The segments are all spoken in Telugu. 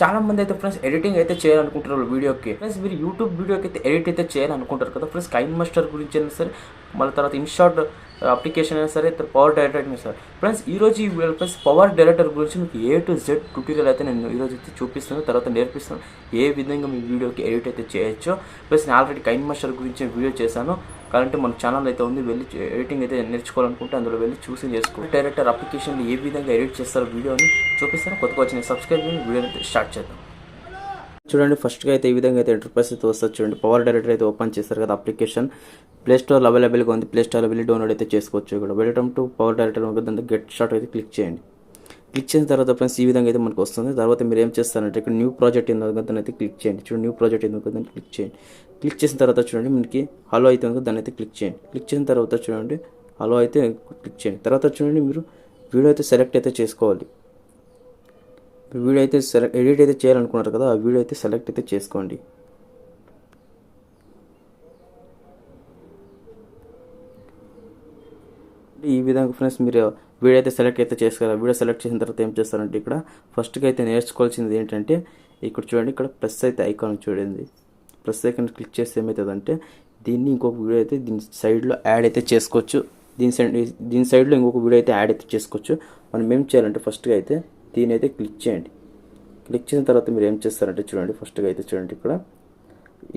చాలామంది అయితే ఫ్రెండ్స్ ఎడిటింగ్ అయితే చేయాలనుకుంటారు వీడియోకి. ఫ్రెండ్స్ మీరు యూట్యూబ్ వీడియోకి అయితే ఎడిట్ అయితే చేయాలనుకుంటారు కదా ఫ్రెండ్స్. కైన్ మాస్టర్ గురించి అయినా సరే, మళ్ళీ తర్వాత ఇన్షాట్ అప్లికేషన్ అయినా సరే, పవర్ డైరెక్టర్ అయినా సరే ఫ్రెండ్స్. ఈరోజు ఈ ఫ్రెండ్స్ పవర్ డైరెక్టర్ గురించి మీకు A to Z ట్యూటోరియల్ అయితే నేను ఈరోజు అయితే చూపిస్తాను, తర్వాత నేర్పిస్తాను ఏ విధంగా మీ వీడియోకి ఎడిట్ అయితే చేయొచ్చో. ప్లస్ నేను ఆల్రెడీ కైన్ మాస్టర్ గురించి వీడియో చేశాను, కాబట్టి మన ఛానల్ అయితే ఉంది, వెళ్ళి ఎడిటింగ్ అయితే నేర్చుకోవాలనుకుంటే అందులో వెళ్ళి చూసి చేసుకో. డైరెక్టర్ అప్లికేషన్లో ఏ విధంగా ఎడిట్ చేస్తారో వీడియోని చూపిస్తాను. కొత్తగా వచ్చిన సబ్స్క్రైబ్ చేయండి, వీడియోని అయితే స్టార్ట్ చేద్దాం. చూడండి, ఫస్ట్గా అయితే ఈ విధంగా అయితే ఎంటర్ప్రైజ్ అయితే వస్తుంది. చూడండి, పవర్ డైరెక్టర్ అయితే ఓపెన్ చేస్తారు కదా అప్లికేషన్. ప్లే స్టోర్ అవైలబుల్గా ఉంది, ప్లే స్టోర్ వెళ్ళి డౌన్లోడ్ అయితే చేసుకోవచ్చు. ఇక్కడ వెల్కమ్ టు పవర్ డైరెక్టర్ దాంట్లో గెట్ స్టార్ట్ అయితే క్లిక్ చేయండి. క్లిక్ చేసిన తర్వాత ఫ్రెండ్స్ ఈ విధంగా అయితే మనకు వస్తుంది. తర్వాత మీరు ఏం చేస్తారంటే ఇక్కడ న్యూ ప్రాజెక్ట్ ఏందో దాన్ని అయితే క్లిక్ చేయండి. చూడండి, న్యూ ప్రాజెక్ట్ ఏందో దాన్ని క్లిక్ చేయండి. క్లిక్ చేసిన తర్వాత చూడండి మనకి హలో అయితే ఉందో దాన్ని అయితే క్లిక్ చేయండి. క్లిక్ చేసిన తర్వాత చూడండి హలో అయితే క్లిక్ చేయండి. తర్వాత చూడండి మీరు వీడియో అయితే సెలెక్ట్ అయితే చేసుకోవాలి. వీడియో అయితే ఎడిట్ అయితే చేయాలనుకున్నారు కదా, ఆ వీడియో అయితే సెలెక్ట్ అయితే చేసుకోండి. ఈ విధంగా ఫ్రెండ్స్ మీరు వీడియో అయితే సెలెక్ట్ అయితే చేసుకోవాలి. వీడియో సెలెక్ట్ చేసిన తర్వాత ఏం చేస్తారంటే ఇక్కడ ఫస్ట్గా అయితే నేర్చుకోవాల్సింది ఏంటంటే ఇక్కడ చూడండి, ఇక్కడ ప్లస్ అయితే ఐకాన్ చూడండి. ప్లస్ ఐకాన్ క్లిక్ చేస్తే ఏమవుతుందంటే దీన్ని ఇంకొక వీడియో అయితే దీని సైడ్లో యాడ్ అయితే చేసుకోవచ్చు. దీని సైడ్లో ఇంకొక వీడియో అయితే యాడ్ అయితే చేసుకోవచ్చు. మనం ఏం చేయాలంటే ఫస్ట్గా అయితే దీని అయితే క్లిక్ చేయండి. క్లిక్ చేసిన తర్వాత మీరు ఏం చేస్తారంటే చూడండి, ఫస్ట్గా అయితే చూడండి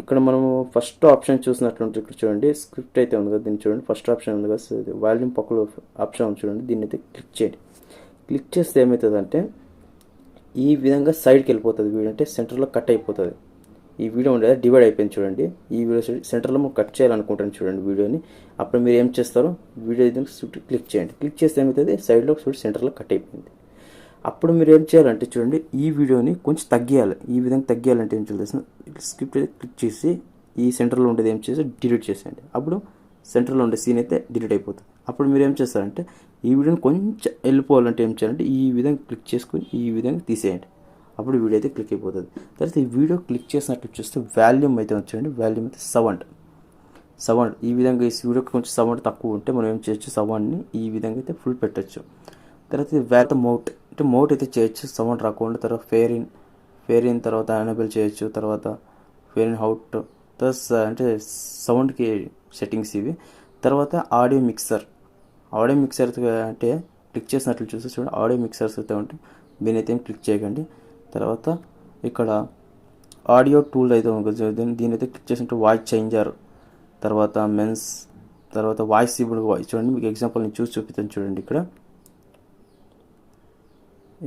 ఇక్కడ మనము ఫస్ట్ ఆప్షన్ చూసినట్లుంటే ఇక్కడ చూడండి స్క్రిప్ట్ అయితే ఉంది కదా, దీన్ని చూడండి ఫస్ట్ ఆప్షన్ ఉంది కదా, వాల్యూమ్ పక్కలో ఆప్షన్ ఉంది చూడండి, దీన్ని అయితే క్లిక్ చేయండి. క్లిక్ చేస్తే ఏమవుతుందంటే ఈ విధంగా సైడ్కి వెళ్ళిపోతుంది వీడియో, అంటే సెంటర్లో కట్ అయిపోతుంది. ఈ వీడియో ఉండేది డివైడ్ అయిపోయింది చూడండి. ఈ వీడియో సెంటర్లో మనం కట్ చేయాలనుకుంటాను చూడండి వీడియోని. అప్పుడు మీరు ఏం చేస్తారు, వీడియో క్లిక్ చేయండి. క్లిక్ చేస్తే ఏమవుతుంది సైడ్లో చూడండి సెంటర్లో కట్ అయిపోయింది. అప్పుడు మీరు ఏం చేయాలంటే చూడండి ఈ వీడియోని కొంచెం తగ్గియాలి. ఈ విధంగా తగ్గియాలంటే ఏం చేయాల్సిన స్క్రిప్ట్ అయితే క్లిక్ చేసి ఈ సెంటర్లో ఉండేది ఏం చేసి డిలీట్ చేసేయండి. అప్పుడు సెంటర్లో ఉండే సీన్ అయితే డిలీట్ అయిపోతుంది. అప్పుడు మీరు ఏం చేస్తారంటే ఈ వీడియోని కొంచెం వెళ్ళిపోవాలంటే ఏం చేయాలంటే ఈ విధంగా క్లిక్ చేసుకొని ఈ విధంగా తీసేయండి. అప్పుడు వీడియో అయితే క్లిక్ అయిపోతుంది. తర్వాత ఈ వీడియో క్లిక్ చేసినట్టు చూస్తే వాల్యూమ్ అయితే వచ్చేయండి. వాల్యూమ్ అయితే సౌండ్ ఈ విధంగా ఈ వీడియోకి కొంచెం సౌండ్ తక్కువ ఉంటే మనం ఏం చేయొచ్చు, సౌండ్ని ఈ విధంగా అయితే ఫుల్ పెట్టచ్చు. తర్వాత మౌట్ అయితే చేయొచ్చు సౌండ్ రాకుండా. తర్వాత ఫేర్ ఇన్ తర్వాత ఎనేబుల్ చేయొచ్చు. తర్వాత ఫేర్ ఇన్ అవుట్ అంటే సౌండ్కి సెట్టింగ్స్ ఇవి. తర్వాత ఆడియో మిక్సర్ అంటే క్లిక్ చేసినట్లు చూస్తే చూడండి ఆడియో మిక్సర్స్ అయితే ఉంటాయి, దీని అయితే క్లిక్ చేయకండి. తర్వాత ఇక్కడ ఆడియో టూల్ అయితే ఉంటుంది, దీని అయితే క్లిక్ చేసినట్టు వాయిస్ చేంజర్, తర్వాత మెన్స్, తర్వాత వాయిస్ ఇప్పుడు చూడండి మీకు ఎగ్జాంపుల్ నేను చూపిస్తాను చూడండి.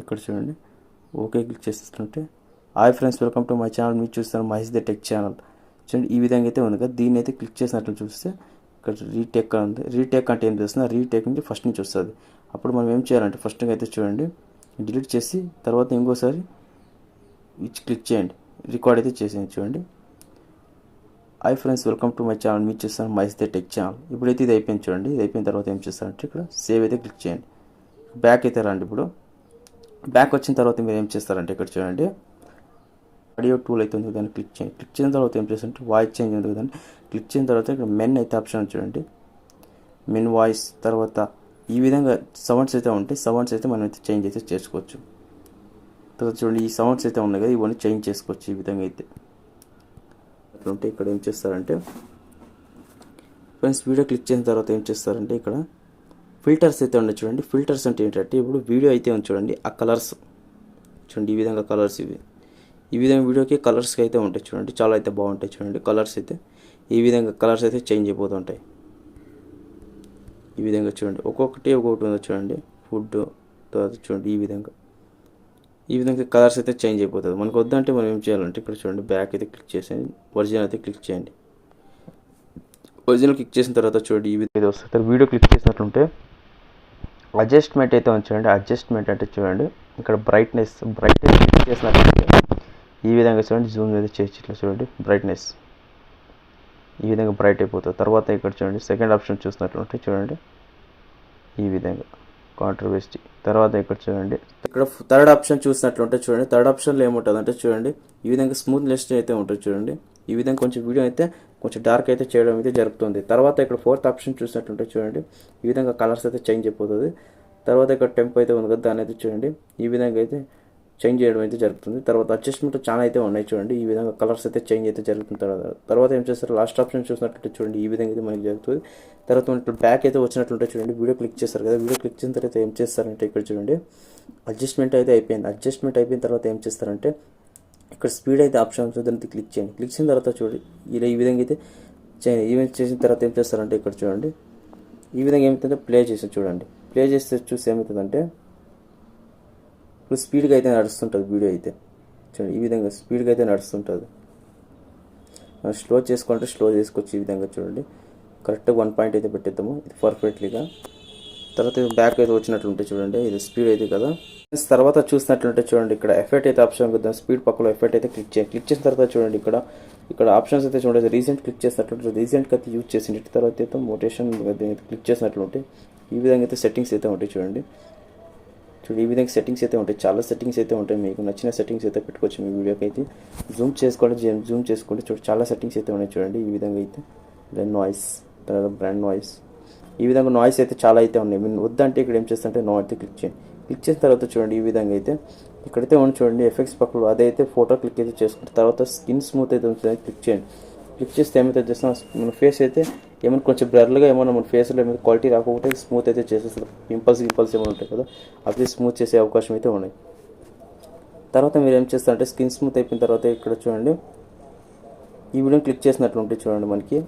ఇక్కడ చూడండి ఓకే క్లిక్ చేస్తుంటే hi friends welcome to my channel, మీరు చూస్తాను మహేష్ ద టెక్ ఛానల్. చూడండి ఈ విధంగా అయితే ఉంది కదా, దీన్ని అయితే క్లిక్ చేసినట్లు చూస్తే ఇక్కడ రీటేక్ ఉంది. రీటేక్ అంటే ఏం చేస్తున్నా, రీటేక్ నుంచి ఫస్ట్ నుంచి వస్తుంది. అప్పుడు మనం ఏం చేయాలంటే ఫస్ట్గా అయితే చూడండి డిలీట్ చేసి తర్వాత ఇంకోసారి క్లిక్ చేయండి, రికార్డ్ అయితే చేసేయండి. చూడండి hi friends welcome to my channel, మీరు చూస్తాను మహేష్ ద టెక్ ఛానల్. ఇప్పుడైతే ఇది అయిపోయింది చూడండి. ఇది అయిపోయిన తర్వాత ఏం చేస్తారంటే ఇక్కడ సేవ్ అయితే క్లిక్ చేయండి. బ్యాక్ అయితే రండి. ఇప్పుడు బ్యాక్ వచ్చిన తర్వాత మీరు ఏం చేస్తారంటే ఇక్కడ చూడండి ఆడియో టూల్ అయితే ఉంది, దాన్ని క్లిక్ చేయండి. క్లిక్ చేసిన తర్వాత ఏం చేస్తారంటే వాయిస్ చేంజ్ ఉంది దాన్ని క్లిక్ చేసిన తర్వాత ఇక్కడ మెన్ అయితే ఆప్షన్ చూడండి, మెన్ వాయిస్. తర్వాత ఈ విధంగా సౌండ్స్ అయితే ఉంటాయి, సౌండ్స్ అయితే మనం అయితే చేంజ్ అయితే చేసుకోవచ్చు. తర్వాత చూడండి ఈ సౌండ్స్ అయితే ఉన్నాయి కదా, ఇవన్నీ చేంజ్ చేసుకోవచ్చు ఈ విధంగా అయితే. అట్లా ఇక్కడ ఏం చేస్తారంటే ఫ్రెండ్స్ వీడియో క్లిక్ చేసిన తర్వాత ఏం చేస్తారంటే ఇక్కడ ఫిల్టర్స్ అయితే ఉన్నాయి చూడండి. ఫిల్టర్స్ అంటే ఏంటంటే ఇప్పుడు వీడియో అయితే ఉంది చూడండి, ఆ కలర్స్ చూడండి ఈ విధంగా కలర్స్ ఈ విధంగా వీడియోకి కలర్స్కి అయితే ఉంటాయి చూడండి, చాలా అయితే బాగుంటాయి చూడండి. కలర్స్ అయితే ఈ విధంగా కలర్స్ అయితే చేంజ్ అయిపోతుంటాయి ఈ విధంగా చూడండి. ఒక్కొక్కటి ఉంది చూడండి. ఫుడ్ తర్వాత చూడండి ఈ విధంగా కలర్స్ అయితే చేంజ్ అయిపోతుంది. మనకు వద్దంటే మనం ఏం చేయాలంటే ఇక్కడ చూడండి బ్యాక్ అయితే క్లిక్ చేసేయండి, ఒరిజినల్ అయితే క్లిక్ చేయండి. ఒరిజినల్ క్లిక్ చేసిన తర్వాత చూడండి ఈ విధంగా వస్తుంది. వీడియో క్లిక్ చేసినట్లుంటే అడ్జస్ట్మెంట్ అయితే ఉంచండి. అడ్జస్ట్మెంట్ అంటే చూడండి ఇక్కడ బ్రైట్నెస్ క్లిక్ చేసినట్లయితే ఈ విధంగా చూడండి జూమ్ అయితే చేయొచ్చు. ఇట్లా చూడండి బ్రైట్నెస్ ఈ విధంగా బ్రైట్ అయిపోతుంది. తర్వాత ఇక్కడ చూడండి సెకండ్ ఆప్షన్ చూసినట్లుంటే చూడండి ఈ విధంగా కాంట్రవర్సీ. తర్వాత ఇక్కడ చూడండి ఇక్కడ థర్డ్ ఆప్షన్ చూసినట్లుంటే చూడండి, థర్డ్ ఆప్షన్లో ఏముంటుంది అంటే చూడండి ఈ విధంగా స్మూత్నెస్ అయితే ఉంటుంది చూడండి. ఈ విధంగా కొంచెం వీడియో అయితే కొంచెం డార్క్ అయితే చేయడం అయితే జరుగుతుంది. తర్వాత ఇక్కడ ఫోర్త్ ఆప్షన్ చూసినట్టుంటే చూడండి ఈ విధంగా కలర్స్ అయితే చేంజ్ అయిపోతుంది. తర్వాత ఇక్కడ టెంప్ అయితే ఉంది కదా, దాని అయితే చూడండి ఈ విధంగా అయితే చేంజ్ చేయడం అయితే జరుగుతుంది. తర్వాత అడ్జస్ట్మెంట్ చాలా అయితే ఉన్నాయి చూడండి. ఈ విధంగా కలర్స్ అయితే చేంజ్ అయితే జరుగుతుంది. తర్వాత ఏం చేస్తారు, లాస్ట్ ఆప్షన్ చూసినట్లయితే చూడండి ఈ విధంగా అయితే మనకి జరుగుతుంది. తర్వాత మనకి బ్యాక్ అయితే వచ్చినట్లుంటే చూడండి, వీడియో క్లిక్ చేస్తారు కదా, వీడియో క్లిక్ చేసిన తర్వాత ఏం చేస్తారంటే ఇక్కడ చూడండి అడ్జస్ట్మెంట్ అయితే అయిపోయింది. అడ్జస్ట్మెంట్ అయిపోయిన తర్వాత ఏం చేస్తారంటే ఇక్కడ స్పీడ్ అయితే ఆప్షన్ ఉంటుంది, దాన్ని క్లిక్ చేయండి. క్లిక్ చేసిన తర్వాత చూడండి ఇలా ఈ విధంగా అయితే చేయండి. ఈవెంట్ చేసిన తర్వాత ఏం చేస్తారంటే ఇక్కడ చూడండి ఈ విధంగా ఏమవుతుందంటే ప్లే చేసి చూడండి. ప్లే చేస్తే చూసి ఏమవుతుందంటే ఇప్పుడు స్పీడ్గా అయితే నడుస్తుంటుంది వీడియో అయితే చూడండి. ఈ విధంగా స్పీడ్గా అయితే నడుస్తుంటుంది. స్లో చేసుకోవాలంటే స్లో చేసుకోవచ్చు. ఈ విధంగా చూడండి కరెక్ట్గా 1 పాయింట్ అయితే పెట్టేద్దాము ఇది పర్ఫెక్ట్లీగా. తర్వాత బ్యాక్ అయితే వచ్చినట్లుంటే చూడండి ఇది స్పీడ్ అయితే కదా. తర్వాత చూసినట్లుంటే చూడండి ఇక్కడ ఎఫెక్ట్ అయితే ఆప్షన్ కదా, స్పీడ్ పక్కలో ఎఫెక్ట్ అయితే క్లిక్ చేయండి. క్లిక్ చేసిన తర్వాత చూడండి ఇక్కడ ఆప్షన్స్ అయితే చూడండి రీసెంట్ క్లిక్ చేసినట్లుంటే రీసెంట్గా అయితే యూజ్ చేసింది. తర్వాత అయితే మోటేషన్ క్లిక్ చేసినట్లుంటే ఈ విధంగా అయితే సెట్టింగ్స్ అయితే ఉంటాయి చూడండి. ఈ విధంగా సెట్టింగ్స్ అయితే ఉంటాయి, చాలా సెట్టింగ్స్ అయితే ఉంటాయి. మీకు నచ్చిన సెట్టింగ్స్ అయితే పెట్టుకోవచ్చు మీ వీడియోకి అయితే. జూమ్ చేసుకోండి చూడండి చాలా సెట్టింగ్స్ అయితే ఉన్నాయి చూడండి. ఈ విధంగా అయితే నాయిస్, తర్వాత బ్రాండ్ నాయిస్, ఈ విధంగా నాయిస్ అయితే చాలా అయితే ఉన్నాయి. మీరు వద్దంటే ఇక్కడ ఏం చేస్తుంటే నో అయితే క్లిక్ చేయండి. క్లిక్ చేసిన తర్వాత చూడండి ఈ విధంగా అయితే ఇక్కడైతే ఉంది చూడండి ఎఫెక్ట్స్ పక్కలో అదైతే ఫోటో క్లిక్ అయితే చేసుకుంటారు. తర్వాత స్కిన్ స్మూత్ అయితే ఉంటుంది, క్లిక్ చేయండి. క్లిక్ చేస్తే ఏమైతే చేస్తాం మన ఫేస్ అయితే ఏమైనా కొంచెం బ్లర్గా ఏమైనా మన ఫేస్లో ఏమైనా క్వాలిటీ రాకపోతే స్మూత్ అయితే చేసేస్తారు. పింపుల్స్ ఏమైనా ఉంటాయి కదా అవి స్మూత్ చేసే అవకాశం అయితే ఉన్నాయి. తర్వాత మీరు ఏం చేస్తారంటే స్కిన్ స్మూత్ అయిపోయిన తర్వాత ఇక్కడ చూడండి ఈ వీడియోని క్లిక్ చేసినట్లు ఉంటుంది చూడండి. మనకి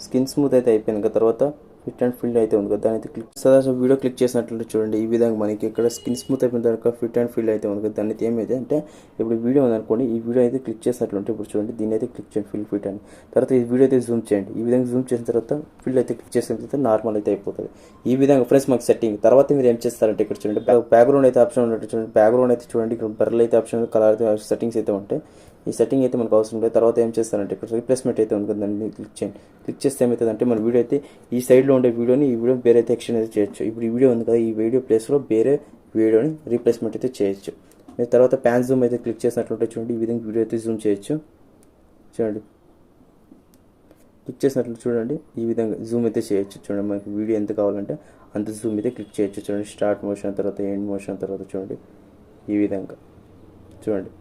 స్కిన్ స్మూత్ అయితే అయిపోయింది కదా, తర్వాత ఫిట్ అండ్ ఫిల్ అయితే ఉంది కదా, దాని అయితే క్లిక్ వీడియో క్లిక్ చేసినట్లుంటే చూడండి ఈ విధంగా మనకి ఇక్కడ స్కిన్ స్మూత్ అయిపోయిన తర్వాత ఫిట్ అండ్ ఫిల్ అయితే ఉంది కదా. దాని అయితే ఏమైతే అంటే ఇప్పుడు వీడియో ఉందనుకోండి, ఈ వీడియో అయితే క్లిక్ చేసినట్లుంటే ఇప్పుడు చూడండి దీన్ని అయితే క్లిక్ చేయండి ఫిల్ ఫిట్ అని. తర్వాత ఈ వీడియో అయితే జూమ్ చేయండి. ఈ విధంగా జూమ్ చేసిన తర్వాత ఫిల్ అయితే క్లిక్ చేసిన తర్వాత నార్మల్ అయితే అయిపోతుంది. ఈ విధంగా ఫ్రెండ్స్ మాకు సెట్టింగ్. తర్వాత మీరు ఏం చేస్తారంటే ఇక్కడ చూడండి బ్యాక్గ్రౌండ్ అయితే ఆప్షన్ ఉంటుంది చూడండి. బ్యాక్గ్రౌండ్ అయితే చూడండి ఇక్కడ బర్రెలు అయితే ఆప్షన్ కలర్ సెట్టింగ్స్ అయితే ఉంటాయి. ఈ సెట్టింగ్ అయితే మనకు అవసరం లేదు. తర్వాత ఏం చేస్తారంటే ఇక్కడ రీప్లేస్మెంట్ అయితే ఉంటుంది, దాన్ని క్లిక్ చేయండి. క్లిక్ చేస్తే ఏమవుతుందంటే మన వీడియో అయితే ఈ సైడ్లో ఉండే వీడియోని ఈ వీడియో వేరే అయితే ఎక్స్టెండ్ అయితే చేయొచ్చు. ఇప్పుడు ఈ వీడియో ఉంది కదా, ఈ వీడియో ప్లేస్లో వేరే వీడియోని రీప్లేస్మెంట్ అయితే చేయొచ్చు. మీరు తర్వాత ప్యాన్ జూమ్ అయితే క్లిక్ చేసినట్లుంటే చూడండి ఈ విధంగా వీడియో అయితే జూమ్ చేయొచ్చు చూడండి. క్లిక్ చేసినట్లు చూడండి ఈ విధంగా జూమ్ అయితే చేయొచ్చు చూడండి. మనకి వీడియో ఎంత కావాలంటే అంత జూమ్ అయితే క్లిక్ చేయొచ్చు చూడండి. స్టార్ట్ మోషన్, తర్వాత ఎండ్ మోషన్, తర్వాత చూడండి ఈ విధంగా చూడండి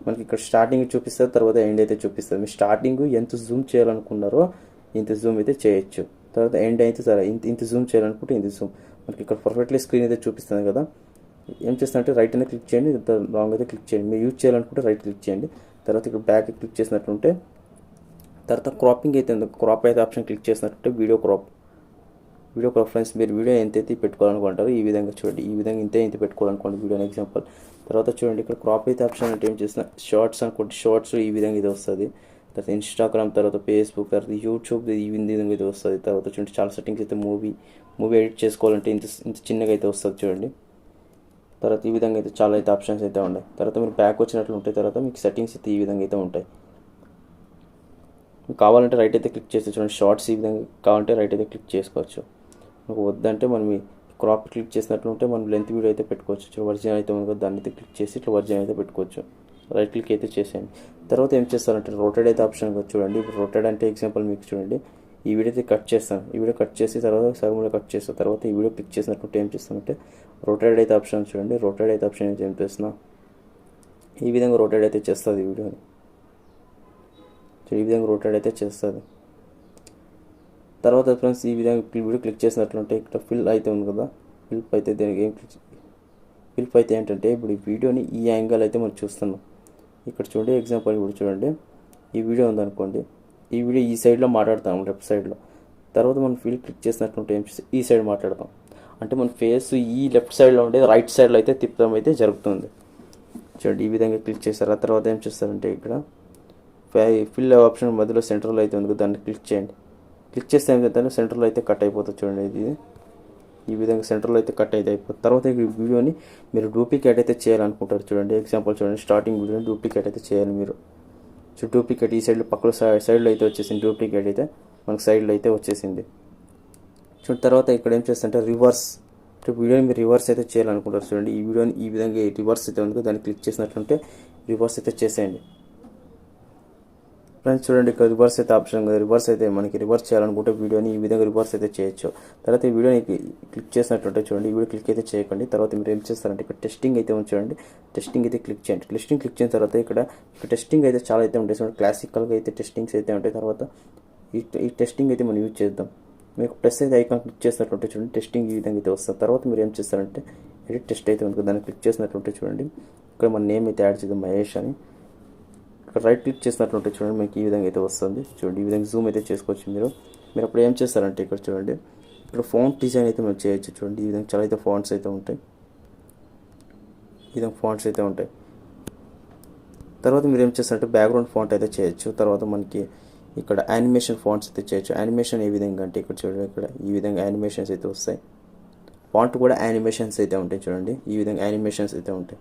మనకి ఇక్కడ స్టార్టింగ్ చూపిస్తుంది, తర్వాత ఎండ్ అయితే చూపిస్తుంది. మీరు స్టార్టింగ్ ఎంత జూమ్ చేయాలనుకున్నారో ఇంత జూమ్ అయితే చేయొచ్చు. తర్వాత ఎండ్ అయితే సరే ఇంత జూమ్ చేయాలనుకుంటే ఇంత జూమ్ మనకి ఇక్కడ పర్ఫెక్ట్లీ స్క్రీన్ అయితే చూపిస్తుంది కదా. ఏం చేస్తారంటే రైట్ అనేది క్లిక్ చేయండి, రాంగ్ అయితే క్లిక్ చేయండి. మీరు యూజ్ చేయాలనుకుంటే రైట్ క్లిక్ చేయండి. తర్వాత ఇక్కడ బ్యాక్ క్లిక్ చేసినట్టుంటే తర్వాత క్రాపింగ్ అయితే క్రాప్ అయితే ఆప్షన్ క్లిక్ చేసినట్టుంటే వీడియో క్రాప్ ఫ్రెండ్స్ మీరు వీడియో ఎంతైతే పెట్టుకోవాలనుకుంటారో ఈ విధంగా చూడండి. ఈ విధంగా ఇంత పెట్టుకోవాలనుకోండి వీడియో ఎగ్జాంపుల్. తర్వాత చూడండి ఇక్కడ క్రాప్ అయితే ఆప్షన్ అంటే ఏం చేసిన షార్ట్స్ అనుకోండి, షార్ట్స్ ఈ విధంగా ఇది వస్తుంది. తర్వాత ఇన్స్టాగ్రామ్, తర్వాత ఫేస్బుక్, తర్వాత యూట్యూబ్ ఈ విధంగా ఇది వస్తుంది. తర్వాత చూడండి చాలా సెట్టింగ్స్ అయితే మూవీ ఎడిట్ చేసుకోవాలంటే ఇంత చిన్నగా అయితే వస్తుంది చూడండి. తర్వాత ఈ విధంగా అయితే చాలా అయితే ఆప్షన్స్ అయితే ఉన్నాయి. తర్వాత మీరు బ్యాక్ వచ్చినట్లు ఉంటాయి. తర్వాత మీకు సెట్టింగ్స్ అయితే ఈ విధంగా అయితే ఉంటాయి. మీకు కావాలంటే రైట్ అయితే క్లిక్ చేస్తే చూడండి షార్ట్స్ ఈ విధంగా కావాలంటే రైట్ అయితే క్లిక్ చేసుకోవచ్చు. మీకు వద్దంటే మనం క్రాప్ క్లిక్ చేసినట్లు ఉంటే మనం లెంత్ వీడియో అయితే పెట్టుకోవచ్చు. ఒరిజినల్ అయితే ఉంది కదా దాన్ని అయితే క్లిక్ చేసి ఇట్లా ఒరిజినల్ అయితే పెట్టుకోవచ్చు. రైట్ క్లిక్ అయితే చేసేయండి. తర్వాత ఏం చేస్తారంటే రొటేట్ అయితే ఆప్షన్ చూడండి. ఇప్పుడు రొటేట్ అంటే ఎగ్జాంపుల్ మీకు చూడండి ఈ వీడియో అయితే కట్ చేస్తాను. ఈ వీడియో కట్ చేసి తర్వాత సగంలో కట్ చేస్తాను. తర్వాత ఈ వీడియో క్లిక్ చేసినట్టు ఏం చేస్తానంటే రొటేట్ అయితే ఆప్షన్ చూడండి. రొటేట్ అయితే ఆప్షన్ ఏం చేస్తున్నా ఈ విధంగా రొటేట్ అయితే చేస్తుంది ఈ వీడియోని. ఈ విధంగా రొటేట్ అయితే చేస్తుంది. తర్వాత ఫ్రెండ్స్ ఈ విధంగా వీడియో క్లిక్ చేసినట్లుంటే ఇక్కడ ఫిల్ అయితే ఉంది కదా, ఫిల్ప్ అయితే దీనికి ఫిల్ప్ అయితే ఏంటంటే ఇప్పుడు ఈ వీడియోని ఈ యాంగిల్ అయితే మనం చూస్తున్నాం. ఇక్కడ చూడండి ఎగ్జాంపుల్ ఇప్పుడు చూడండి ఈ వీడియో ఉందనుకోండి, ఈ వీడియో ఈ సైడ్లో మాట్లాడతాం లెఫ్ట్ సైడ్లో. తర్వాత మనం ఫిల్ క్లిక్ చేసినట్లుంటే ఏం చేస్తే ఈ సైడ్ మాట్లాడతాం. అంటే మన ఫేస్ ఈ లెఫ్ట్ సైడ్లో ఉండేది రైట్ సైడ్లో అయితే తిప్పడం అయితే జరుగుతుంది చూడండి. ఈ విధంగా క్లిక్ చేస్తారు. ఆ తర్వాత ఏం చేస్తారంటే ఇక్కడ ఫిల్ ఆప్షన్ మధ్యలో సెంటర్లో అయితే ఉంది కదా దాన్ని క్లిక్ చేయండి. క్లిక్ చేస్తే ఏమైతే సెంటర్లో అయితే కట్ అయిపోతుంది చూడండి. ఇది ఈ విధంగా సెంటర్లో అయితే కట్ అయితే అయిపోతుంది. తర్వాత ఈ వీడియోని మీరు డూప్లికేట్ అయితే చేయాలనుకుంటారు చూడండి. ఎగ్జాంపుల్ చూడండి స్టార్టింగ్ వీడియోని డూప్లికేట్ అయితే చేయాలి మీరు. సో డూప్లికేట్ ఈ సైడ్లో పక్కన సైడ్లో అయితే వచ్చేసింది. డూప్లికేట్ అయితే మనకు సైడ్లో అయితే వచ్చేసింది చూడండి. తర్వాత ఇక్కడ ఏం చేస్తుంటే రివర్స్ వీడియోని మీరు రివర్స్ అయితే చేయాలనుకుంటారు చూడండి. ఈ వీడియోని ఈ విధంగా రివర్స్ అయితే ఉంది దాన్ని క్లిక్ చేసినట్లుంటే రివర్స్ అయితే చేసేయండి. ఫ్రెండ్స్ చూడండి, ఇక్కడ రివర్స్ అయితే ఆప్షన్ కదా. రివర్స్ అయితే మనకి రివర్స్ చేయాలనుకుంటే వీడియోని ఈ విధంగా రివర్స్ అయితే చేయొచ్చు. తర్వాత ఈ వీడియోని క్లిక్ చేసినట్టుంటే చూడండి, ఈ వీడియో క్లిక్ అయితే చేయకండి. తర్వాత మీరు ఏం చేస్తారంటే ఇక్కడ టెస్టింగ్ అయితే ఉంచండి. టెస్టింగ్ అయితే క్లిక్ చేయండి. టెస్టింగ్ క్లిక్ చేసిన తర్వాత ఇక్కడ టెస్టింగ్ అయితే చాలా అయితే ఉంటాయి చూడండి. క్లాసికల్గా అయితే టెస్టింగ్స్ అయితే ఉంటాయి. తర్వాత ఈ టెస్టింగ్ అయితే మనం యూజ్ చేద్దాం. మీకు ప్లస్ అయితే ఐకాన్ క్లిక్ చేసినట్టుంటే చూడండి, టెస్టింగ్ ఈ విధంగా అయితే వస్తుంది. తర్వాత మీరు ఏం చేస్తారంటే ఎడిట్ టెస్ట్ అయితే ఉంటుంది, దాన్ని క్లిక్ చేసినట్టుంటే చూడండి, ఇక్కడ మన నేమ్ అయితే యాడ్ చేద్దాం, మహేష్ అని. ఇక్కడ రైట్ క్లిక్ చేసినట్టుంటే చూడండి, మీకు ఈ విధంగా అయితే వస్తుంది. చూడండి, ఈ విధంగా జూమ్ అయితే చేసుకోవచ్చు మీరు అప్పుడు ఏం చేస్తారంటే ఇక్కడ చూడండి, ఇక్కడ ఫాంట్ డిజైన్ అయితే మనం చేయొచ్చు. చూడండి, ఈ విధంగా చాలా అయితే ఫాంట్స్ అయితే ఉంటాయి. ఈ విధంగా ఫాంట్స్ అయితే ఉంటాయి. తర్వాత మీరు ఏం చేస్తారంటే బ్యాక్గ్రౌండ్ ఫాంట్ అయితే చేయొచ్చు. తర్వాత మనకి ఇక్కడ యానిమేషన్ ఫాంట్స్ అయితే చేయొచ్చు. యానిమేషన్ ఏ విధంగా అంటే ఇక్కడ చూడండి, ఇక్కడ ఈ విధంగా యానిమేషన్స్ అయితే వస్తాయి. ఫాంట్ కూడా యానిమేషన్స్ అయితే ఉంటాయి. చూడండి, ఈ విధంగా యానిమేషన్స్ అయితే ఉంటాయి.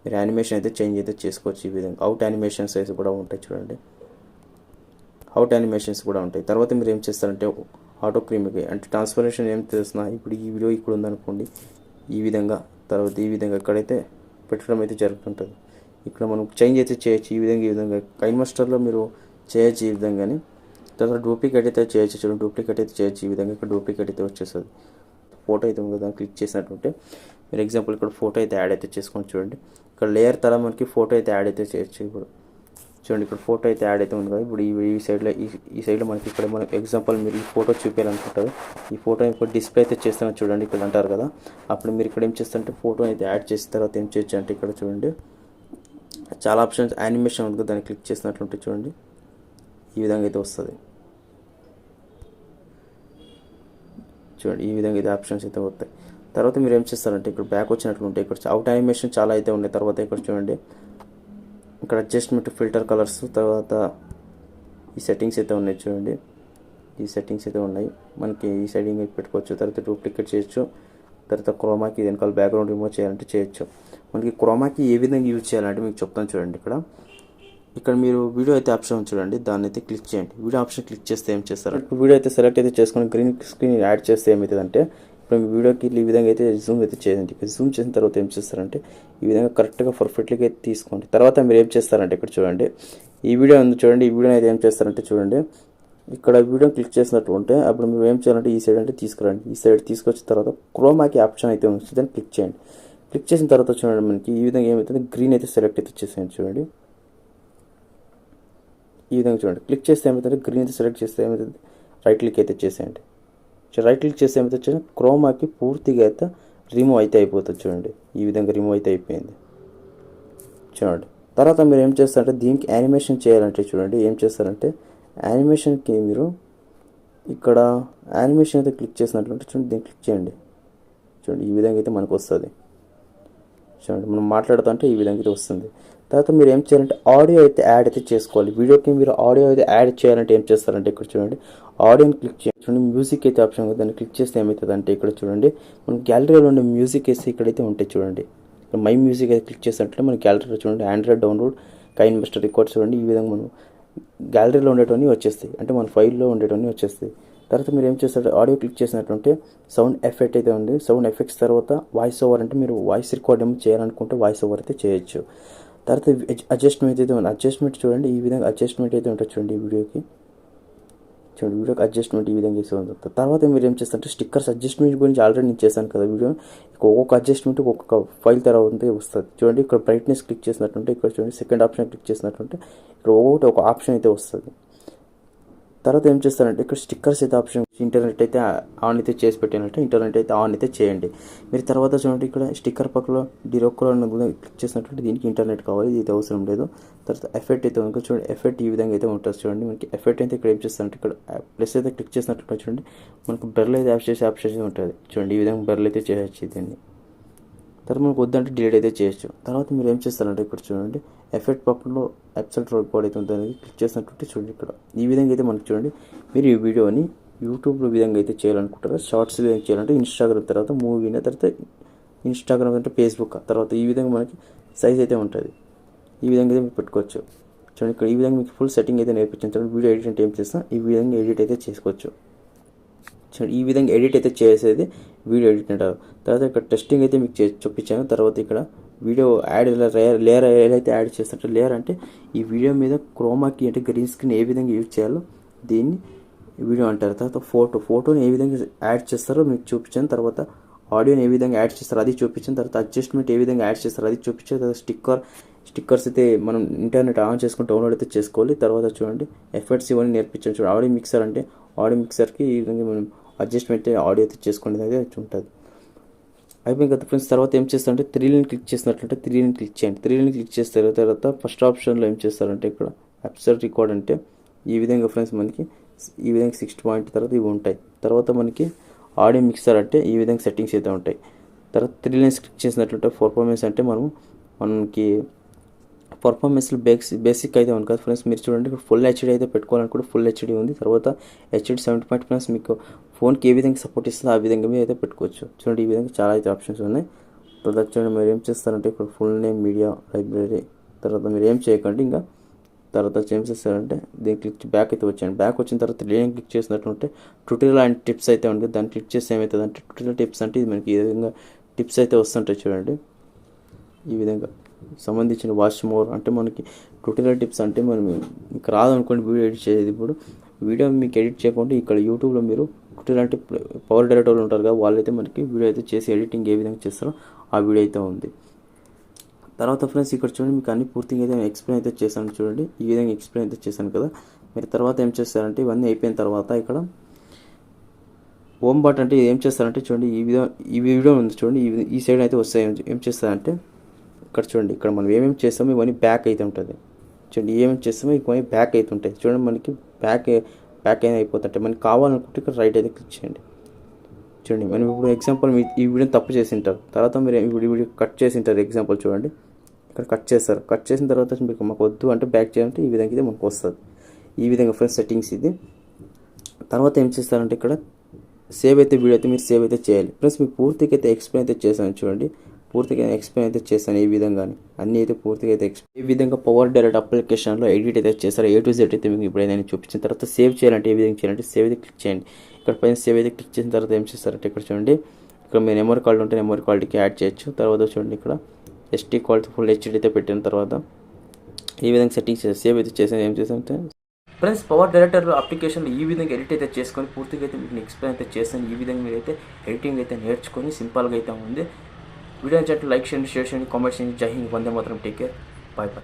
మీరు యానిమేషన్ అయితే చేంజ్ అయితే చేసుకోవచ్చు. ఈ విధంగా అవుట్ యానిమేషన్స్ అయితే కూడా ఉంటాయి. చూడండి, అవుట్ యానిమేషన్స్ కూడా ఉంటాయి. తర్వాత మీరు ఏం చేస్తారంటే ఆటో క్రీమ్కి అంటే ట్రాన్స్ఫర్మేషన్ ఏం చేస్తున్నా, ఇప్పుడు ఈ వీడియో ఇక్కడ ఉందనుకోండి, ఈ విధంగా తర్వాత ఈ విధంగా ఎక్కడైతే పెట్టడం అయితే జరుగుతుంటుంది. ఇక్కడ మనం చేంజ్ అయితే చేయొచ్చు. ఈ విధంగా కైన్మాస్టర్లో మీరు చేయొచ్చు ఈ విధంగానే. తర్వాత డూప్లికేట్ అయితే చేయొచ్చు. చూడండి, డూప్లికేట్ అయితే చేయొచ్చు. ఈ విధంగా ఇక్కడ డూప్లికేట్ అయితే వచ్చేస్తుంది. ఫోటో అయితే ఉంది కదా, క్లిక్ చేసినట్టుంటే మీరు ఎగ్జాంపుల్ ఇక్కడ ఫోటో అయితే యాడ్ అయితే చేసుకోండి. చూడండి, ఇక్కడ లేయర్ తల మనకి ఫోటో అయితే యాడ్ అయితే చేయొచ్చు. ఇప్పుడు చూడండి, ఇక్కడ ఫోటో అయితే యాడ్ అయితే ఉంది కదా. ఇప్పుడు ఈ సైడ్లో మనకి ఇక్కడ మనం ఎగ్జాంపుల్ మీరు ఈ ఫోటో చూపించాలనుకుంటారు. ఈ ఫోటో ఇప్పుడు డిస్ప్లే అయితే చేస్తాను చూడండి, ఇక్కడ అంటారు కదా. అప్పుడు మీరు ఇక్కడ ఏం చేస్తారంటే ఫోటో అయితే యాడ్ చేసిన తర్వాత ఏం చేయొచ్చు అంటే ఇక్కడ చూడండి, చాలా ఆప్షన్స్ యానిమేషన్ ఉంది కదా, దాన్ని క్లిక్ చేసినట్లుంటే చూడండి, ఈ విధంగా అయితే వస్తుంది. చూడండి, ఈ విధంగా అయితే ఆప్షన్స్ అయితే వస్తాయి. తర్వాత మీరు ఏం చేస్తారంటే ఇక్కడ బ్యాక్ వచ్చినట్లుంటే ఇక్కడ అవుట్ యానిమేషన్ చాలా అయితే ఉన్నాయి. తర్వాత ఇక్కడ చూడండి, ఇక్కడ అడ్జస్ట్మెంట్ ఫిల్టర్ కలర్స్, తర్వాత ఈ సెట్టింగ్స్ అయితే ఉన్నాయి. చూడండి, ఈ సెట్టింగ్స్ అయితే ఉన్నాయి. మనకి ఈ సెట్టింగ్ అయితే పెట్టుకోవచ్చు. తర్వాత డూప్లికేట్ చేయొచ్చు. తర్వాత క్రోమాకి వెనకాల బ్యాక్గ్రౌండ్ రిమూవ్ చేయాలంటే చేయొచ్చు. మనకి క్రోమాకి ఏ విధంగా యూజ్ చేయాలంటే మీకు చెప్తాను. చూడండి, ఇక్కడ మీరు వీడియో అయితే ఆప్షన్ చూడండి, దాన్ని అయితే క్లిక్ చేయండి. వీడియో ఆప్షన్ క్లిక్ చేస్తే ఏం చేస్తారు, వీడియో అయితే సెలెక్ట్ అయితే చేసుకొని గ్రీన్ స్క్రీన్ యాడ్ చేస్తే ఏమవుతుందంటే ఇప్పుడు మీ వీడియోకి ఈ విధంగా అయితే జూమ్ అయితే చేయండి. జూమ్ చేసిన తర్వాత ఏం చేస్తారంటే ఈ విధంగా కరెక్ట్గా పర్ఫెక్ట్గా అయితే తీసుకోండి. తర్వాత మీరు ఏం చేస్తారంటే ఇక్కడ చూడండి, ఈ వీడియో ఉంది చూడండి, ఈ వీడియో అయితే ఏం చేస్తారంటే చూడండి, ఇక్కడ వీడియో క్లిక్ చేసినట్టు ఉంటే అప్పుడు మీరు ఏం చేయాలంటే ఈ సైడ్ అంటే తీసుకురండి. ఈ సైడ్ తీసుకొచ్చిన తర్వాత క్రోమాకి ఆప్షన్ అయితే ఉంది, దాన్ని క్లిక్ చేయండి. క్లిక్ చేసిన తర్వాత చూడండి, మనకి ఈ విధంగా ఏమవుతుంది, గ్రీన్ అయితే సెలెక్ట్ అయితే చేసేయండి. చూడండి, ఈ విధంగా చూడండి, క్లిక్ చేస్తే ఏమవుతుంది, గ్రీన్ అయితే సెలెక్ట్ చేస్తే ఏమవుతుంది, రైట్ క్లిక్ అయితే చేసేయండి. రైట్ క్లిక్ చేస్తే ఏమవుతుంది చూడండి, క్రోమాకి పూర్తిగా అయితే రిమూవ్ అయితే అయిపోతుంది. చూడండి, ఈ విధంగా రిమూవ్ అయితే అయిపోయింది. చూడండి, తర్వాత మీరు ఏం చేస్తారంటే దీనికి యానిమేషన్ చేయాలంటే చూడండి, ఏం చేస్తారంటే యానిమేషన్కి మీరు ఇక్కడ యానిమేషన్ అయితే క్లిక్ చేసినట్లుంటే చూడండి, దీన్ని క్లిక్ చేయండి. చూడండి, ఈ విధంగా అయితే మనకు వస్తుంది. చూడండి, మనం మాట్లాడుతుంటే ఈ విధంగా అయితే వస్తుంది. తర్వాత మీరు ఏం చేయాలంటే ఆడియో అయితే యాడ్ అయితే చేసుకోవాలి. వీడియోకి మీరు ఆడియో అయితే యాడ్ చేయాలంటే ఏం చేస్తారంటే ఇక్కడ చూడండి, ఆడియోని క్లిక్ చేయండి. చూడండి, మ్యూజిక్ అయితే ఆప్షన్ ఉంది, దాన్ని క్లిక్ చేస్తే ఏమవుతుంది అంటే ఇక్కడ చూడండి, మన గ్యాలరీలో ఉండే మ్యూజిక్ వేసి ఇక్కడైతే ఉంటాయి. చూడండి, మై మ్యూజిక్ అయితే క్లిక్ చేసినట్లే మన గ్యాలరీలో చూడండి ఆండ్రాయిడ్ డౌన్లోడ్ కైన్మాస్టర్ రికార్డ్ చూడండి, ఈ విధంగా మనం గ్యాలరీలో ఉండేటవన్నీ వచ్చేస్తాయి, అంటే మన ఫైల్లో ఉండేటవన్నీ వచ్చేస్తాయి. తర్వాత మీరు ఏం చేస్తారు, ఆడియో క్లిక్ చేసినట్టుంటే సౌండ్ ఎఫెక్ట్ అయితే ఉంది. సౌండ్ ఎఫెక్ట్స్ తర్వాత వాయిస్ ఓవర్ అంటే మీరు వాయిస్ రికార్డ్ ఏమో చేయాలనుకుంటే వాయిస్ ఓవర్ అయితే చేయొచ్చు. తర్వాత అడ్జస్ట్మెంట్ అయితే ఉంది. అడ్జస్ట్మెంట్ చూడండి, ఈ విధంగా అడ్జస్ట్మెంట్ అయితే ఉంటుంది. చూడండి, ఈ వీడియోకి చూడండి, వీడియోకి అడ్జస్ట్మెంట్ ఈ విధంగా చేసి ఉంది. తర్వాత మీరు ఏం చేస్తారంటే స్టిక్కర్స్ అడ్జస్ట్మెంట్ గురించి ఆల్రెడీ నేను చేశాను కదా వీడియో, ఒక్కొక్క అడ్జస్ట్మెంట్ ఒక్కొక్క ఫైల్ తర్వాత వస్తుంది. చూడండి, ఇక్కడ బ్రైట్నెస్ క్లిక్ చేసినట్టుంటే ఇక్కడ చూడండి సెకండ్ ఆప్షన్ క్లిక్ చేసినట్టుంటే ఇక్కడ ఒక్కొక్కటి ఒక ఆప్షన్ అయితే వస్తుంది. తర్వాత ఏం చేస్తారంటే ఇక్కడ స్టిక్కర్స్ అయితే ఆప్షన్, ఇంటర్నెట్ అయితే ఆన్ అయితే చేసి పెట్టినట్టు ఇంటర్నెట్ అయితే ఆన్ అయితే చేయండి మీరు. తర్వాత చూడండి, ఇక్కడ స్టిక్కర్ పక్కలో డిరోక్లో క్లిక్ చేసినట్టు దీనికి ఇంటర్నెట్ కావాలి, ఇది అవసరం లేదు. తర్వాత ఎఫెక్ట్ అయితే ఉంది చూడండి, ఎఫెక్ట్ ఈ విధంగా అయితే ఉంటుంది. చూడండి, మనకి ఎఫెక్ట్ అయితే ఇక్కడ ఏం చేస్తారంటే ఇక్కడ ప్లస్ అయితే క్లిక్ చేసినట్టు చూడండి, మనకు బెర్ల్ అయితే యాప్ చేసి ఉంటుంది. చూడండి, ఈ విధంగా బెర్ల్ అయితే చేయొచ్చు దీన్ని. తర్వాత మనకు వద్దంటే డిలీట్ అయితే చేయొచ్చు. తర్వాత మీరు ఏం చేస్తారంటే ఇక్కడ చూడండి, ఎఫెక్ట్ పక్కలో అబ్సల్యూట్ రికార్డ్ అయితే ఉంటుంది, క్లిక్ చేసినట్టు చూడండి, ఇక్కడ ఈ విధంగా అయితే మనకు చూడండి, మీరు ఈ వీడియోని యూట్యూబ్లో విధంగా అయితే చేయాలనుకుంటారు, షార్ట్స్ విధంగా చేయాలంటే ఇన్స్టాగ్రామ్, తర్వాత మూవీని, తర్వాత ఇన్స్టాగ్రామ్ అంటే ఫేస్బుక్, తర్వాత ఈ విధంగా మనకి సైజ్ అయితే ఉంటుంది. ఈ విధంగా అయితే మీరు పెట్టుకోవచ్చు. చూడండి, ఇక్కడ ఈ విధంగా మీకు ఫుల్ సెట్టింగ్ అయితే నేర్పించిన తర్వాత వీడియో ఎడిట్ అంటే ఏం చేస్తాం, ఈ విధంగా ఎడిట్ అయితే చేసుకోవచ్చు. చూడండి, ఈ విధంగా ఎడిట్ అయితే చేసేది వీడియో ఎడిట్ అంటారు. తర్వాత ఇక్కడ టెస్టింగ్ అయితే మీకు చూపించాను. తర్వాత ఇక్కడ వీడియో యాడ్ లేయర్ ఏదైతే యాడ్ చేస్తారో, లేయర్ అంటే ఈ వీడియో మీద క్రోమాకి అంటే గ్రీన్ స్క్రీన్ ఏ విధంగా యూజ్ చేయాలో దీన్ని వీడియో అంటారు. తర్వాత ఫోటోని ఏ విధంగా యాడ్ చేస్తారో మీకు చూపించాను. తర్వాత ఆడియోని ఏ విధంగా యాడ్ చేస్తారో అది చూపించాను. తర్వాత అడ్జస్ట్మెంట్ ఏ విధంగా యాడ్ చేస్తారో అది చూపించాను. తర్వాత స్టిక్కర్స్ అయితే మనం ఇంటర్నెట్ ఆన్ చేసుకుని డౌన్లోడ్ అయితే చేసుకోవాలి. తర్వాత చూడండి ఎఫెక్ట్స్ ఇవన్నీ నేర్పించాను. చూడండి ఆడియో మిక్సర్ అంటే ఆడియో మిక్సర్కి ఈ విధంగా మనం అడ్జస్ట్మెంట్ ఆడియో అయితే చేసుకునేది అయితే ఉంటుంది. అయిపోయింది కదా ఫ్రెండ్స్. తర్వాత ఏం చేస్తారంటే 3 లైన్ క్లిక్ చేసినట్లంటే 3 లైన్ క్లిక్ చేయండి. 3 లైన్ క్లిక్ చేసిన తర్వాత ఫస్ట్ ఆప్షన్లో ఏం చేస్తారంటే ఇక్కడ అబ్సర్వ్ రికార్డ్ అంటే ఈ విధంగా ఫ్రెండ్స్ మనకి ఈ విధంగా 60 పాయింట్ తర్వాత ఇవి ఉంటాయి. తర్వాత మనకి ఆడియో మిక్సర్ అంటే ఈ విధంగా సెట్టింగ్స్ అయితే ఉంటాయి. తర్వాత 3 లైన్స్ క్లిక్ చేసినట్లయితే పర్ఫార్మెన్స్ అంటే మనకి పర్ఫార్మెన్స్లో బేసిక్ అయితే ఉంది కదా ఫ్రెండ్స్. మీరు చూడండి ఫుల్ హెచ్డీ అయితే పెట్టుకోవాలనుకుంటే ఫుల్ హెచ్డీ ఉంది. తర్వాత హెచ్డీ 70 పాయింట్ ప్లస్ మీకు ఫోన్కి ఏ విధంగా సపోర్ట్ ఇస్తుందో ఆ విధంగా మీరు అయితే పెట్టుకోవచ్చు. చూడండి ఈ విధంగా చాలా అయితే ఆప్షన్స్ ఉన్నాయి. తర్వాత చూడండి మీరు ఏం చేస్తారంటే ఇక్కడ ఫుల్ నేమ్ మీడియా లైబ్రరీ తర్వాత మీరు ఏం చేయకండి. ఇంకా తర్వాత ఏం చేస్తారంటే దీన్ని బ్యాక్ అయితే వచ్చాను. బ్యాక్ వచ్చిన తర్వాత లేని క్లిక్ చేసినట్టుంటే ట్యూటోరియల్ అండ్ టిప్స్ అయితే ఉంటుంది. దాన్ని క్లిక్ చేస్తే ఏమవుతుంది అంటే ట్యూటోరియల్ టిప్స్ అంటే ఇది మనకి ఈ విధంగా టిప్స్ అయితే వస్తుంటాయి. చూడండి ఈ విధంగా సంబంధించిన వాచ్ మోర్ అంటే మనకి ట్యూటోరియల్ టిప్స్ అంటే మనం మీకు రాదనుకోండి వీడియో ఎడిట్ చేసేది. ఇప్పుడు వీడియో మీకు ఎడిట్ చేయకుండా ఇక్కడ యూట్యూబ్లో మీరు ట్యూటోరియల్ అంటే పవర్ డైరెక్టర్లు ఉంటారు కదా, వాళ్ళైతే మనకి వీడియో అయితే చేసి ఎడిటింగ్ ఏ విధంగా చేస్తారో ఆ వీడియో అయితే ఉంది. తర్వాత ఫ్రెండ్స్ ఇక్కడ చూడండి మీకు అన్ని పూర్తిగా అయితే ఎక్స్ప్లెయిన్ అయితే చేశాను. చూడండి ఈ విధంగా ఎక్స్ప్లెయిన్ అయితే చేశాను కదా. మీరు తర్వాత ఏం చేస్తారంటే ఇవన్నీ అయిపోయిన తర్వాత ఇక్కడ హోమ్ బటన్ అంటే ఏం చేస్తారంటే చూడండి ఈ వీడియో ఉంది చూడండి ఈ సైడ్ అయితే వస్తాయి. ఏం చేస్తారంటే ఇక్కడ చూడండి ఇక్కడ మనం ఏమేమి చేస్తామో ఇవన్నీ బ్యాక్ అయితే ఉంటుంది. చూడండి ఏమేమి చేస్తామో ఇవన్నీ బ్యాక్ అయితే ఉంటాయి. చూడండి మనకి బ్యాక్ అయినా అయిపోతుంటాయి. మనకి కావాలనుకుంటే ఇక్కడ రైట్ అయితే క్లిక్ చేయండి. చూడండి మనం ఇప్పుడు ఎగ్జాంపుల్ ఈ వీడియోని తప్పు చేసి ఉంటారు. తర్వాత మీరు వీడియో కట్ చేసి ఉంటారు. ఎగ్జాంపుల్ చూడండి ఇక్కడ కట్ చేస్తారు. కట్ చేసిన తర్వాత మీకు మాకు వద్దు అంటే బ్యాక్ చేయాలంటే ఈ విధంగా అయితే మనకు వస్తుంది. ఈ విధంగా ఫ్రెండ్స్ సెట్టింగ్స్ ఇది. తర్వాత ఏం చేస్తారంటే ఇక్కడ సేవ్ అయితే వీడియో అయితే మీరు సేవ్ అయితే చేయాలి. ప్లస్ మీకు పూర్తిగా అయితే ఎక్స్ప్లెయిన్ అయితే చేశాను. చూడండి పూర్తిగా ఎక్స్ప్లెయిన్ అయితే చేశాను ఈ విధంగా అన్నీ అయితే పూర్తిగా అయితే ఈ విధంగా పవర్ డైరెక్ట్ అప్లికేషన్లో ఎడిట్ అయితే చేస్తారు. A to Z అయితే మీకు ఇప్పుడైతే నేను చూపించిన తర్వాత సేవ్ చేయాలంటే ఏ విధంగా చేయాలంటే సేవ్ అయితే క్లిక్ చేయండి. ఇక్కడ పైన సేవ్ అయితే క్లిక్ చేసిన తర్వాత ఏం చేస్తారంటే ఇక్కడ చూడండి ఇక్కడ మీ మెమరీ కార్డు ఉంటే మెమరీ కార్డుకి యాడ్ చేయొచ్చు. తర్వాత చూడండి ఇక్కడ SD క్వాలిటీ ఫుల్ హెచ్డీ అయితే పెట్టిన తర్వాత ఈ విధంగా సెట్టింగ్స్ సేవ్ అయితే చేసాను. ఏం చేసానంటే ఫ్రెండ్స్ పవర్ డైరెక్టర్ అప్లికేషన్లో ఈ విధంగా ఎడిట్ అయితే చేసుకొని పూర్తిగా అయితే మీకు ఎక్స్ప్లెయిన్ అయితే చేస్తాను. ఈ విధంగా మీరైతే ఎడిటింగ్ అయితే నేర్చుకొని సింపుల్గా అయితే ఉంది. వీడియో నచ్చినట్టు లైక్ చేయండి, షేర్ చేయండి, కామెంట్ చేయండి. జై హింద్, వందే మాతరం. Take care, bye bye.